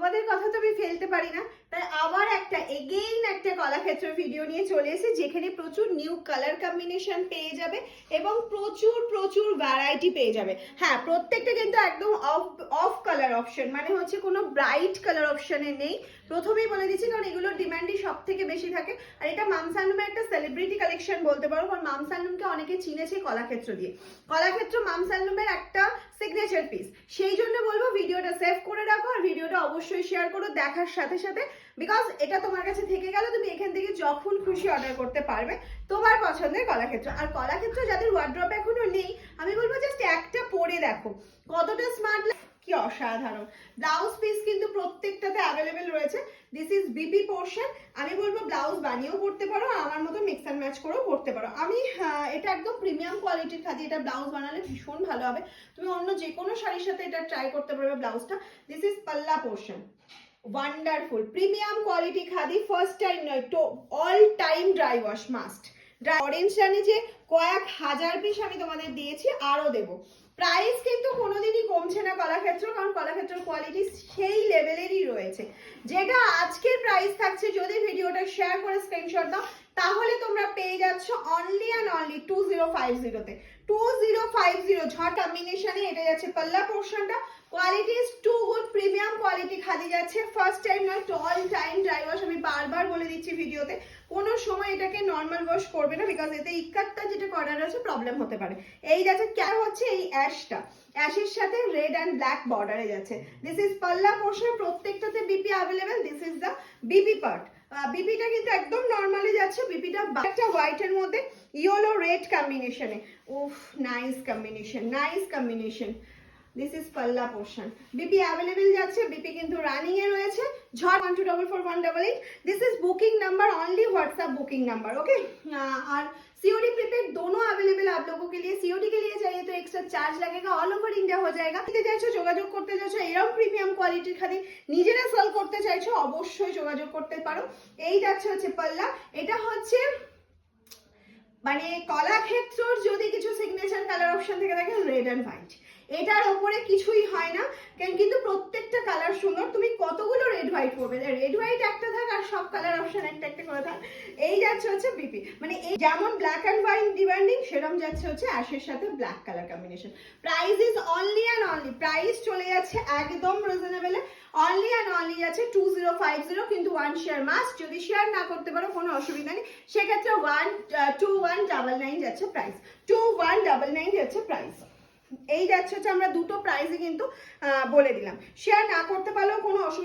তোমাদের কথা তো আমি ফেলতে পারি না, তাই আবার একটা কলাক্ষেত্র ভিডিও নিয়ে চলে এসেছি, যেখানে প্রচুর নিউ কালার কম্বিনেশন পেয়ে যাবে এবং প্রচুর প্রচুর ভ্যারাইটি পেয়ে যাবে। হ্যাঁ, প্রত্যেকটা কিন্তু একদম অফ কালার অপশন, মানে হচ্ছে কোনো ব্রাইট কালার অপশনে নেই। প্রথমেই বলে দিচ্ছি, কারণ এগুলোর ডিমান্ডই সব থেকে বেশি থাকে। আর এটা মামস অ্যান্ড লুমের একটা সেলিব্রিটি কালেকশন বলতে পারো, কারণ মামস অ্যান্ড লুমকে অনেকে চিনেছে কলাক্ষেত্র দিয়ে। কলাক্ষেত্র মামস অ্যান্ড লুমের একটা সিগনেচার পিস, সেই জন্য বলবো ভিডিওটা সেভ করে রাখো আর ভিডিওটা অবশ্যই শেয়ার করো দেখার সাথে সাথে, বিকজ এটা তোমার কাছে থেকে গেল, তুমি এখান থেকে যখন খুশি অর্ডার করতে পারবে তোমার পছন্দের কলাক্ষেত্র। আর কলাক্ষেত্র যাদের ওয়ার্ড্রপ এখনো নেই, আমি বলবো জাস্ট একটা পরে দেখো কতটা স্মার্ট, কি অসাধারণ। ব্লাউজ পিস কিন্তু প্রত্যেকটাতে অ্যাভেলেবেল রয়েছে। This is BP portion. আমি বলবো ব্লাউজ বানিয়েও পড়তে পারো, আমার মতো মিক্স অ্যান্ড ম্যাচ করেও পড়তে পারো। আমি এটা একদম প্রিমিয়াম কোয়ালিটির খাদি, এটা ব্লাউজ বানালে ভীষণ ভালো হবে। তুমি অন্য যে কোনো শাড়ির সাথে এটা ট্রাই করতে পারবে ব্লাউজটা। দিস ইজ পাল্লা portion, wonderful premium quality khadi, first time নয় তো all time dry wash must. Orange জানি যে কয়েক হাজার পিস আমি তোমাদের দিয়েছি, আরো দেবো। প্রাইস কিন্তু কোনোদিনই কমছে না কলাক্ষেত্র, কারণ কলাক্ষেত্রের কোয়ালিটি সেই লেভেলেরই রয়েছে। যেটা আজকের প্রাইস থাকছে, যদি ভিডিওটা শেয়ার করে স্ক্রিনশট দাও, তাহলে তোমরা পেয়ে যাচ্ছ অনলি অ্যান্ড অনলি 2050-তে। 2050 ঝড় কম্বিনেশনে এটা যাচ্ছে পাল্লা পোর্শনটা। Quality is too good, premium quality khadi যাচ্ছে। ফার্স্ট টাইম নয়, অল টাইম ড্রাই ওয়াশ। আমি বারবার বলে দিচ্ছি ভিডিওতে, কোনো সময় এটাকে নর্মাল ওয়াশ করবে না, বিকজ এতে ইকাতটা যেটা করার আছে প্রবলেম হতে পারে। এই যাচ্ছে কেন হচ্ছে এই অ্যাশটা, অ্যাশের সাথে রেড অ্যান্ড ব্ল্যাক বর্ডারে যাচ্ছে। দিস ইজ পাল্লা পোর্শন, প্রত্যেকটাতে BP available. This is the BP part. বিপিটা কিন্তু একদম নর্মালি যাচ্ছে, বিপিটা একটা হোয়াইটের মধ্যে ইয়েলো রেড কম্বিনেশনে। উফ, nice combination, nice combination. This is পাল্লা পোর্শন, বিপি অ্যাভেলেবেল যাচ্ছে, বিপি কিন্তু রানিং এ রয়েছে। ঝড় 1244-188। This is booking number, only WhatsApp booking number, okay. और सीओडी प्रीपेड दोनों अवेलेबल आप लोगों के लिए। सीओडी के लिए चाहिए तो एक्स्ट्रा चार्ज लगेगा, ऑल ओवर इंडिया हो जाएगा। নিতে চাইছো, যোগাযোগ করতে চাইছো, এরকম প্রিমিয়াম কোয়ালিটির খাদি নিজেরা সেল করতে চাইছো, অবশ্যই যোগাযোগ করতে পারো। এই যাচ্ছে হচ্ছে পাল্লা, এটা হচ্ছে মানে কলাক্ষেত্রর যদি কিছু সিগনেচার কালার অপশন থেকে থাকে, রেড এন্ড হোয়াইট, এটার ওপরে কিছুই হয় না। কিন্তু প্রত্যেকটা কালার সুন্দর। তুমি কতগুলো রেড হোয়াইট করবে, রেড হোয়াইট একটা থাক আর সব কালার অপশন একটা একটা করে থাক। এই যাচ্ছে হচ্ছে বিপি, মানে এই যেমন ব্ল্যাক এন্ড হোয়াইট ডিমান্ডিং, সেরকম যাচ্ছে হচ্ছে অ্যাশের সাথে black colour combination. Price is only and only, price চলে যাচ্ছে একদম রিজনেবল, অনলি অ্যান্ড অনলি যাচ্ছে 2050। কিন্তু 1 শেয়ার মাস্ট, যদি শেয়ার না করতে পারো কোনো অসুবিধা নেই, সেক্ষেত্রে 2199 যাচ্ছে প্রাইস, 2199 যাচ্ছে প্রাইস। এই যাচ্ছে হচ্ছে, আমরা দুটো প্রাইসে কিন্তু বলে দিলাম। শেয়ার না করতে পারলেও কোনো অসুবিধা